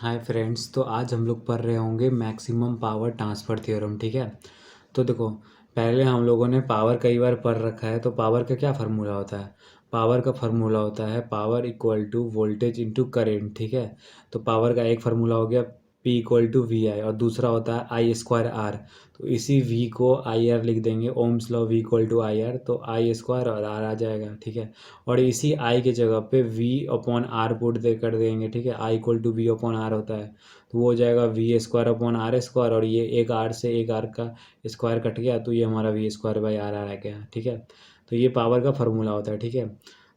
Hi friends, तो आज हम लोग पढ़ रहे होंगे मैक्सिमम पावर ट्रांसफ़र थ्योरम। ठीक है। तो देखो, पहले हम लोगों ने पावर कई बार पढ़ रखा है। तो पावर का क्या फार्मूला होता है? पावर का फार्मूला होता है power equal to voltage into current. ठीक है। तो पावर का एक फार्मूला हो गया P इक्वल टू वी आई, और दूसरा होता है आई स्क्वायर आर। तो इसी V को आई आर लिख देंगे, Ohm's law V equal to I R, तो आई स्क्वायर और आर आ जाएगा। ठीक है। और इसी आई के जगह पे V अपॉन आर पुट दे कर देंगे। ठीक है। I equal to V upon R होता है, तो वो हो जाएगा V square upon R square, और ये एक आर से एक आर का स्क्वायर कट गया, तो ये हमारा वी स्क्वायर बाई आर आ गया। ठीक है। तो ये पावर का फार्मूला होता है। ठीक है।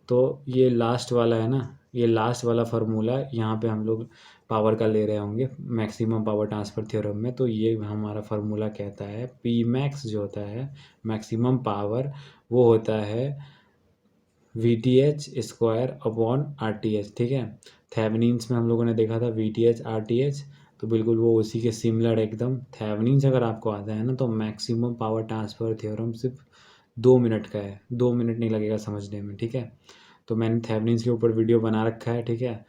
तो ये लास्ट वाला है ना, ये लास्ट वाला फार्मूला यहाँ पे हम लोग पावर का ले रहे होंगे मैक्सिमम पावर ट्रांसफ़र थ्योरम में। तो ये हमारा फार्मूला कहता है पी मैक्स जो होता है मैक्सिमम पावर, वो होता है we T H square upon R T H. ठीक है। थेवेनिन्स में हम लोगों ने देखा था we T H R T H, तो बिल्कुल वो उसी के सिमिलर एकदम। थेवेनिन्स अगर आपको आता है ना, तो मैक्सिमम पावर ट्रांसफ़र थ्योरम सिर्फ 2 मिनट का है, 2 मिनट नहीं लगेगा समझने में। ठीक है। तो मैंने थेवेनिन्स के ऊपर वीडियो बना रखा है। ठीक है।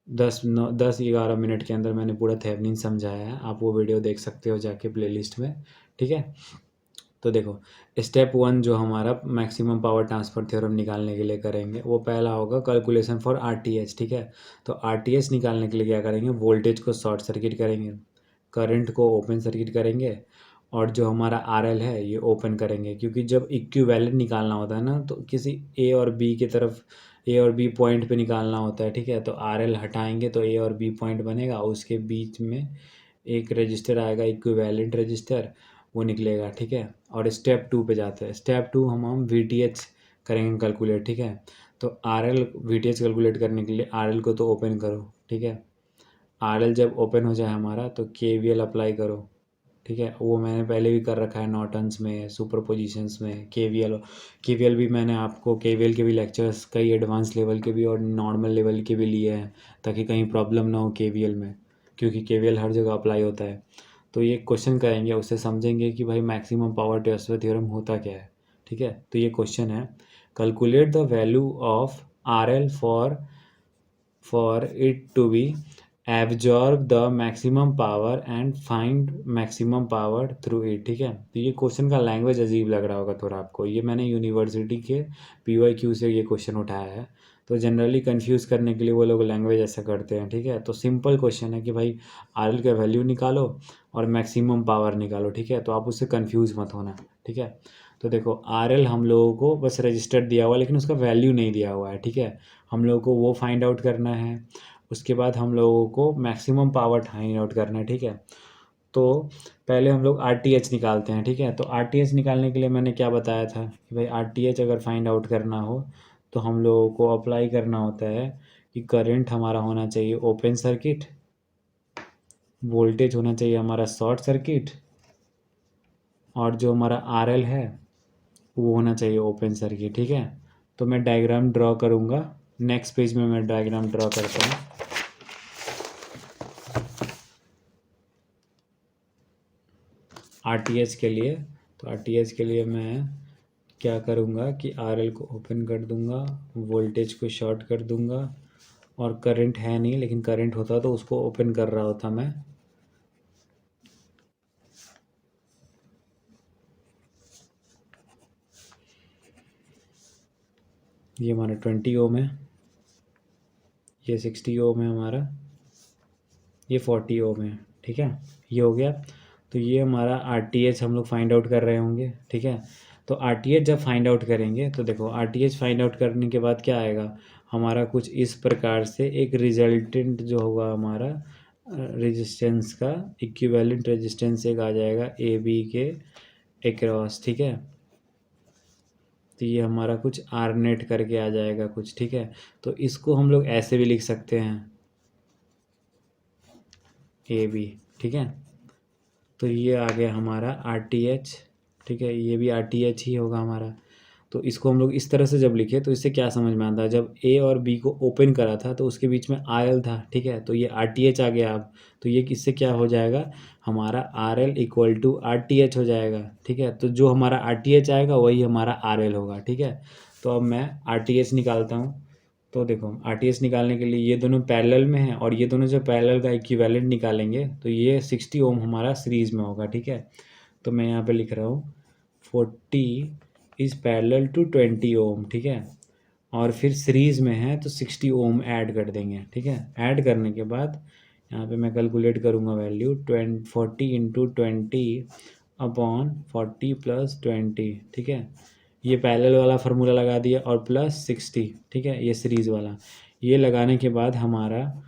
10-11 मिनट के अंदर मैंने पूरा थेवेनिन्स समझाया है, आप वो वीडियो देख सकते हो जाके प्लेलिस्ट में। ठीक है। तो देखो, स्टेप 1 जो हमारा मैक्सिमम पावर ट्रांसफ़र थ्योरम निकालने के लिए करेंगे, वो पहला होगा कैलकुलेशन फॉर आरटीएच। ठीक है। तो आरटीएच निकालने के लिए क्या करेंगे, वोल्टेज को शॉर्ट सर्किट करेंगे, करंट को ओपन सर्किट करेंगे, और जो हमारा आरएल है ये ओपन करेंगे। क्योंकि जब इक्विवेलेंट निकालना होता है ना, तो किसी ए और बी की तरफ, ए और बी पॉइंट पे निकालना होता है। ठीक है। तो आरएल हटाएंगे तो ए और बी पॉइंट बनेगा, उसके बीच में एक रजिस्टर आएगा इक्विवेलेंट रजिस्टर, वो निकलेगा। ठीक है। और स्टेप 2 पे जाते हैं। स्टेप 2 हम वी टी एच करेंगे कैलकुलेट। ठीक है। तो R L V T H calculate करने के लिए आर एल को तो ओपन करो। ठीक है। आर एल जब ओपन हो जाए हमारा, तो के वी एल अप्लाई करो। ठीक है। वो मैंने पहले भी कर रखा है नॉर्टन्स में, सुपर पोजिशंस में। के वी एल भी मैंने आपको, के वी एल के भी लेक्चर्स कई एडवांस लेवल के भी और नॉर्मल लेवल के भी लिए हैं, ताकि कहीं प्रॉब्लम ना हो के वी एल में, क्योंकि के वी एल हर जगह अप्लाई होता है। तो ये क्वेश्चन करेंगे, उससे समझेंगे कि भाई मैक्सिमम पावर ट्रांसफर थ्योरम होता क्या है। ठीक है। तो ये क्वेश्चन है, calculate the value of R L for it to be absorb the maximum power and find maximum power through it. ठीक है। तो ये क्वेश्चन का लैंग्वेज अजीब लग रहा होगा थोड़ा आपको, ये मैंने यूनिवर्सिटी के PYQ से ये क्वेश्चन उठाया है। तो जनरली कंफ्यूज करने के लिए वो लोग लैंग्वेज ऐसा करते हैं। ठीक है। तो सिंपल क्वेश्चन है कि भाई आर एल का वैल्यू निकालो और मैक्सिमम पावर निकालो। ठीक है। तो आप उससे कंफ्यूज मत होना। ठीक है। तो देखो, आर एल हम लोगों को बस रजिस्टर्ड दिया हुआ है, लेकिन उसका वैल्यू नहीं दिया हुआ है। ठीक है। हम लोगों को वो फाइंड आउट करना है। उसके बाद हम लोगों को मैक्सिमम पावर फाइंड आउट करना है। ठीक है। तो पहले हम लोग RTH निकालते हैं। ठीक है। तो RTH निकालने के लिए मैंने क्या बताया था कि भाई RTH अगर फाइंड आउट करना हो, तो हम लोगों को अप्लाई करना होता है कि करंट हमारा होना चाहिए ओपन सर्किट, वोल्टेज होना चाहिए हमारा शॉर्ट सर्किट, और जो हमारा RL है वो होना चाहिए ओपन सर्किट। ठीक है। तो मैं डायग्राम ड्रॉ करूँगा, नेक्स्ट पेज में मैं डायग्राम ड्रॉ करता हूँ। RTH के लिए, तो RTH के लिए मैं क्या करूँगा कि RL को ओपन कर दूँगा, वोल्टेज को शॉर्ट कर दूँगा, और करंट है नहीं, लेकिन करंट होता तो उसको ओपन कर रहा होता मैं। ये हमारा 20 ओम है, ये 60 ओम है हमारा, ये 40 ओम है। ठीक है। ये हो गया। तो ये हमारा RTH हम लोग फाइंड आउट कर रहे होंगे। ठीक है। तो RTH जब फाइंड आउट करेंगे, तो देखो RTH फाइंड आउट करने के बाद क्या आएगा हमारा, कुछ इस प्रकार से एक रिजल्टेंट जो होगा हमारा रेजिस्टेंस का, इक्विवेलेंट रेजिस्टेंस एक आ जाएगा AB के एक्रॉस। ठीक है। तो ये हमारा कुछ R नेट करके आ जाएगा कुछ। ठीक है। तो इसको हम लोग ऐसे भी लिख सकते हैं, AB। ठीक है। तो ये आ गया हमारा RTH। ठीक है। ये भी RTH ही होगा हमारा। तो इसको हम लोग इस तरह से जब लिखे, तो इससे क्या समझ में आता है, जब A और B को ओपन करा था तो उसके बीच में RL था। ठीक है। तो ये RTH आ गया अब। तो ये इससे क्या हो जाएगा, हमारा RL इक्वल टू RTH हो जाएगा। ठीक है। तो जो हमारा RTH आएगा वही हमारा RL होगा। ठीक है। तो अब मैं RTH निकालता हूँ। तो देखो आरटीएस निकालने के लिए ये दोनों पैरेलल में है और ये दोनों जो पैरेलल का इक्विवेलेंट निकालेंगे तो ये 60 ओम हमारा सीरीज में होगा, ठीक है। तो मैं यहाँ पे लिख रहा हूँ 40 इज़ पैरेलल टू 20 ओम, ठीक है। और फिर सीरीज में है तो 60 ओम ऐड कर देंगे, ठीक है। ऐड करने के बाद यहाँ पे मैं कैलकुलेट करूँगा वैल्यू 40 इंटू 20 अपॉन 40 प्लस 20, ठीक है। ये पैरेलल वाला फार्मूला लगा दिया और प्लस 60, ठीक है, ये सीरीज वाला। ये लगाने के बाद हमारा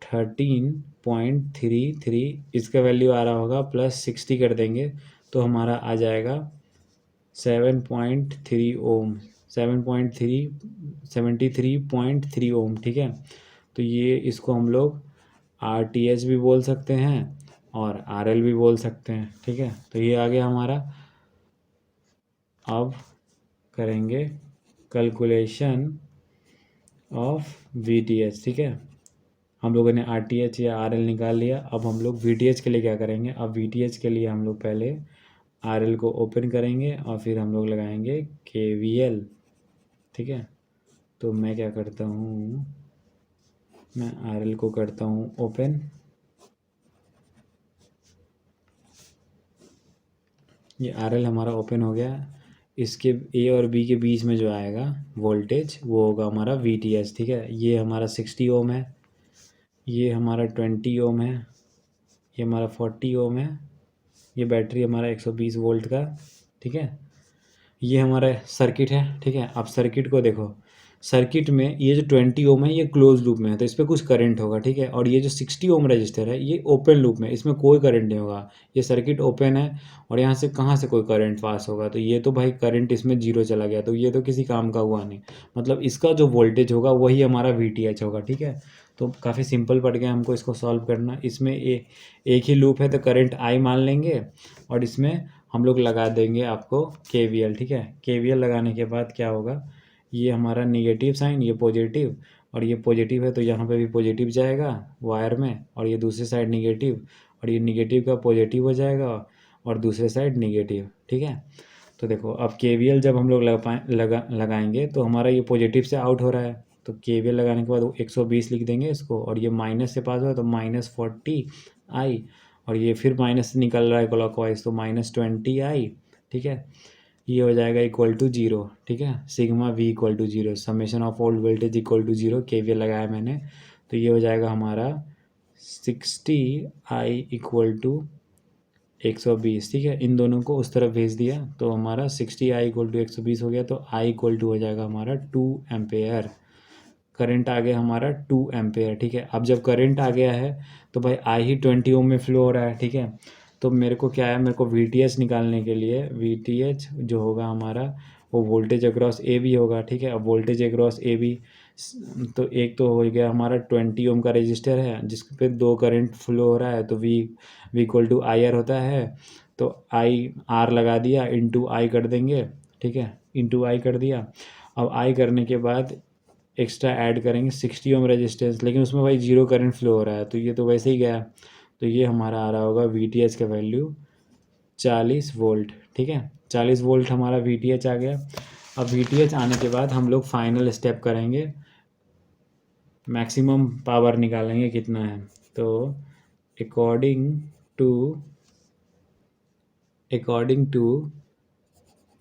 13.33 इसका वैल्यू आ रहा होगा, प्लस 60 कर देंगे तो हमारा आ जाएगा 7.3 ओम, 73.3 ओम, ठीक है। तो ये इसको हम लोग आरटीएच भी बोल सकते हैं और आरएल भी बोल सकते हैं, ठीक है। तो ये आ गया हमारा। अब करेंगे कैलकुलेशन ऑफ वीटीएच, ठीक है। हम लोगों ने आरटीएच या आरएल निकाल लिया। अब हम लोग वीटीएच के लिए क्या करेंगे, अब वीटीएच के लिए हम लोग पहले आरएल को ओपन करेंगे और फिर हम लोग लगाएंगे केवीएल, ठीक है। तो मैं क्या करता हूँ, मैं आरएल को करता हूँ ओपन। ये आरएल हमारा ओपन हो गया। इसके ए और बी के बीच में जो आएगा वोल्टेज वो होगा हमारा वीटीएच, ठीक है। ये हमारा 60 ओम है, ये हमारा 20 ओम है, ये हमारा 40 ओम है, ये बैटरी हमारा 120 वोल्ट का, ठीक है। ये हमारा सर्किट है, ठीक है। अब सर्किट को देखो, सर्किट में ये जो 20 ओम है ये क्लोज लूप में है तो इस पर कुछ करंट होगा, ठीक है। और ये जो 60 ओम रजिस्टर है ये ओपन लूप में, इसमें कोई करंट नहीं होगा। ये सर्किट ओपन है और यहाँ से कहाँ से कोई करंट पास होगा, तो ये तो भाई करंट इसमें जीरो चला गया, तो ये तो किसी काम का हुआ नहीं। मतलब इसका जो वोल्टेज होगा वही हमारा वीटीएच होगा, ठीक है। तो काफ़ी सिंपल पड़ गया हमको इसको सॉल्व करना। इसमें एक ही लूप है तो करंट आई मान लेंगे और इसमें हम लोग लगा देंगे आपको केवीएल, ठीक है। केवीएल लगाने के बाद क्या होगा, ये हमारा निगेटिव साइन, ये पॉजिटिव, और ये पॉजिटिव है तो यहाँ पे भी पॉजिटिव जाएगा वायर में, और ये दूसरी साइड निगेटिव, और ये निगेटिव का पॉजिटिव हो जाएगा और दूसरे साइड निगेटिव, ठीक है। तो देखो अब केवीएल जब हम लोग लगाएंगे तो हमारा ये पॉजिटिव से आउट हो रहा है, तो केवीएल लगाने के बाद 120 लिख देंगे इसको, और ये माइनस से पास हो तो -40 आई, और ये फिर माइनस से निकल रहा है क्लॉकवाइज तो -20 आई, ठीक है। ये हो जाएगा इक्वल टू 0, ठीक है। Sigma V equal to 0, summation of all voltage equal to 0, KVL लगाया मैंने। तो ये हो जाएगा हमारा 60 आई इक्वल टू 120, ठीक है। इन दोनों को उस तरफ भेज दिया तो हमारा 60 आई इक्वल टू 120 हो गया, तो आई इक्वल टू हो जाएगा हमारा 2 एम्पेयर। करंट आ गया हमारा 2 एम्पेयर, ठीक है। अब जब करंट आ गया है तो भाई आई ही 20 ओम में फ्लो हो रहा है, ठीक है। तो मेरे को क्या है, मेरे को वीटीएच निकालने के लिए वीटीएच जो होगा हमारा वो वोल्टेज अक्रॉस ए बी होगा, ठीक है। अब वोल्टेज अक्रॉस ए बी तो एक तो हो गया हमारा 20 ओम का रजिस्टर है जिस पे दो करंट फ्लो हो रहा है, तो V equal to I R होता है। तो आई आर लगा दिया, इंटू आई कर देंगे, ठीक है, इंटू आई कर दिया। अब आई करने के बाद एक्स्ट्रा ऐड करेंगे 60 ओम रेजिस्टेंस, लेकिन उसमें भाई जीरो करंट फ्लो हो रहा है तो ये तो वैसे ही गया। तो ये हमारा आ रहा होगा वीटीएच का वैल्यू 40 वोल्ट, ठीक है। 40 वोल्ट हमारा वीटीएच आ गया। अब वीटीएच आने के बाद हम लोग फाइनल स्टेप करेंगे, मैक्सिमम पावर निकालेंगे कितना है। तो अकॉर्डिंग टू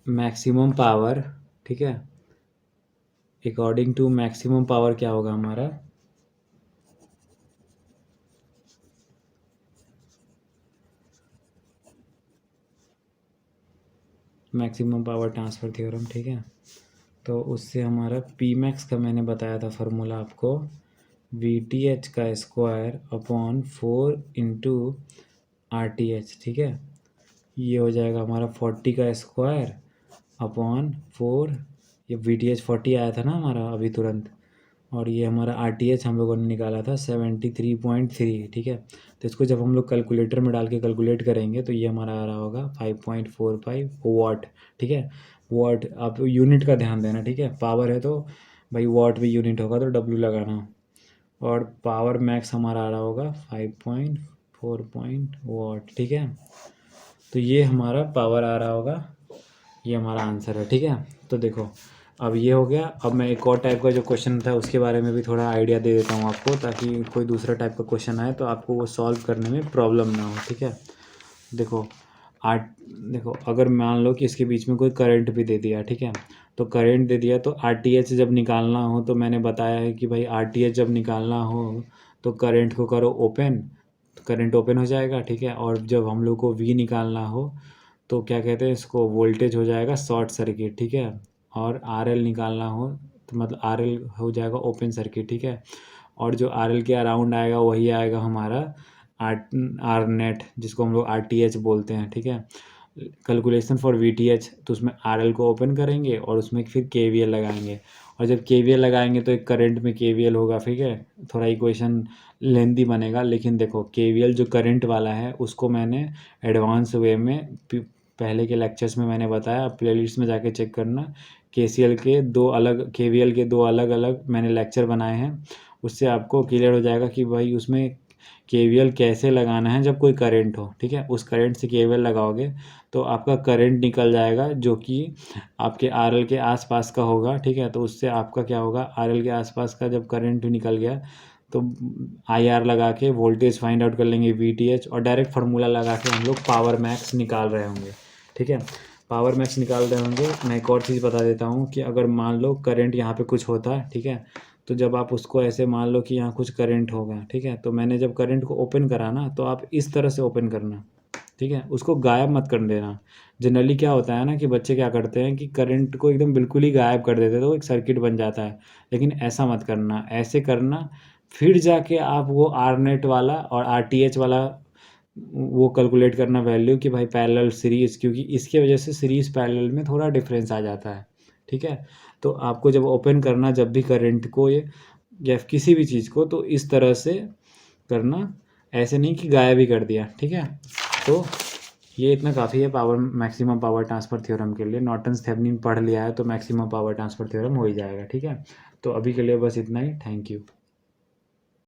मैक्सिमम पावर, ठीक है, अकॉर्डिंग टू मैक्सिमम पावर क्या होगा हमारा, मैक्सिमम पावर ट्रांसफ़र थ्योरम, ठीक है। तो उससे हमारा पी मैक्स का मैंने बताया था फार्मूला आपको, वीटीएच का स्क्वायर अपॉन 4 इंटू आरटीएच, ठीक है। ये हो जाएगा हमारा 40 का स्क्वायर अपॉन 4, ये वीटीएच 40 आया था ना हमारा अभी तुरंत, और ये हमारा आरटीएच हम लोगों ने निकाला था 73.3, ठीक है। तो इसको जब हम लोग कैलकुलेटर में डाल के कैलकुलेट करेंगे तो ये हमारा आ रहा होगा 5.45 वाट, ठीक है। वाट, आप यूनिट का ध्यान देना, ठीक है। पावर है तो भाई वाट भी यूनिट होगा तो डब्ल्यू लगाना, और पावर मैक्स हमारा आ रहा होगा 5.4 वाट, ठीक है। तो ये हमारा पावर आ रहा होगा, ये हमारा आंसर है, ठीक है। तो देखो अब ये हो गया। अब मैं एक और टाइप का जो क्वेश्चन था उसके बारे में भी थोड़ा आइडिया दे देता हूँ आपको, ताकि कोई दूसरा टाइप का क्वेश्चन आए तो आपको वो सॉल्व करने में प्रॉब्लम ना हो, ठीक है। देखो आर देखो अगर मान लो कि इसके बीच में कोई करंट भी दे दिया, ठीक है, तो करंट दे दिया तो आरटीएच जब निकालना हो, तो मैंने बताया है कि भाई आरटीएच जब निकालना हो तो करंट को करो ओपन, करंट ओपन हो जाएगा, ठीक है। और जब हम लोग को वी निकालना हो तो क्या कहते हैं इसको, वोल्टेज हो जाएगा शॉर्ट सर्किट, ठीक है। और आरएल निकालना हो तो मतलब आरएल हो जाएगा ओपन सर्किट, ठीक है। और जो आरएल के अराउंड आएगा वही आएगा हमारा आर आर नेट, जिसको हम लोग आरटीएच बोलते हैं, ठीक है। कैलकुलेशन फॉर वीटीएच, तो उसमें आरएल को ओपन करेंगे और उसमें फिर केवीएल लगाएंगे, और जब केवीएल लगाएंगे तो एक करंट में केवीएल होगा, ठीक है। थोड़ा इक्वेशन लेंदी बनेगा, लेकिन देखो केवीएल जो करंट वाला है उसको मैंने एडवांस वे में पहले के लेक्चर्स में मैंने बताया, प्लेलिस्ट में जाके चेक करना। केसीएल के दो अलग, केवीएल के दो अलग अलग मैंने लेक्चर बनाए हैं, उससे आपको क्लियर हो जाएगा कि भाई उसमें केवीएल कैसे लगाना है जब कोई करंट हो, ठीक है। उस करंट से केवीएल लगाओगे तो आपका करंट निकल जाएगा जो कि आपके आरएल के आसपास का होगा, ठीक है। तो उससे आपका क्या होगा, आरएल के आसपास का जब करंट निकल गया तो आईआर लगा के वोल्टेज फाइंड आउट कर लेंगे वीटीएच, और डायरेक्ट फार्मूला लगा के हम लोग पावर मैक्स निकाल रहे होंगे, ठीक है। पावर मैक्स निकाल रहे होंगे। मैं एक और चीज़ बता देता हूँ कि अगर मान लो करंट यहाँ पे कुछ होता है, ठीक है, तो जब आप उसको ऐसे मान लो कि यहाँ कुछ करंट होगा, ठीक है, तो मैंने जब करंट को ओपन करा ना तो आप इस तरह से ओपन करना, ठीक है, उसको गायब मत कर देना। जनरली क्या होता है ना कि बच्चे क्या करते हैं कि करंट को एकदम बिल्कुल ही गायब कर देते हैं तो एक सर्किट बन जाता है, लेकिन ऐसा मत करना। ऐसे करना फिर जाके आप वो आर नेट वाला और आर टी एच वाला वो कैलकुलेट करना वैल्यू कि भाई पैरेलल सीरीज़, क्योंकि इसके वजह से सीरीज़ पैरेलल में थोड़ा डिफरेंस आ जाता है, ठीक है। तो आपको जब ओपन करना जब भी करंट को ये या किसी भी चीज़ को, तो इस तरह से करना, ऐसे नहीं कि गायब ही कर दिया, ठीक है। तो ये इतना काफ़ी है power maximum power transfer theorem के लिए। नॉर्टन्स थेवेनिन पढ़ लिया है तो मैक्सिमम पावर ट्रांसफ़र थ्योरम हो ही जाएगा, ठीक है। तो अभी के लिए बस इतना ही। Thank you.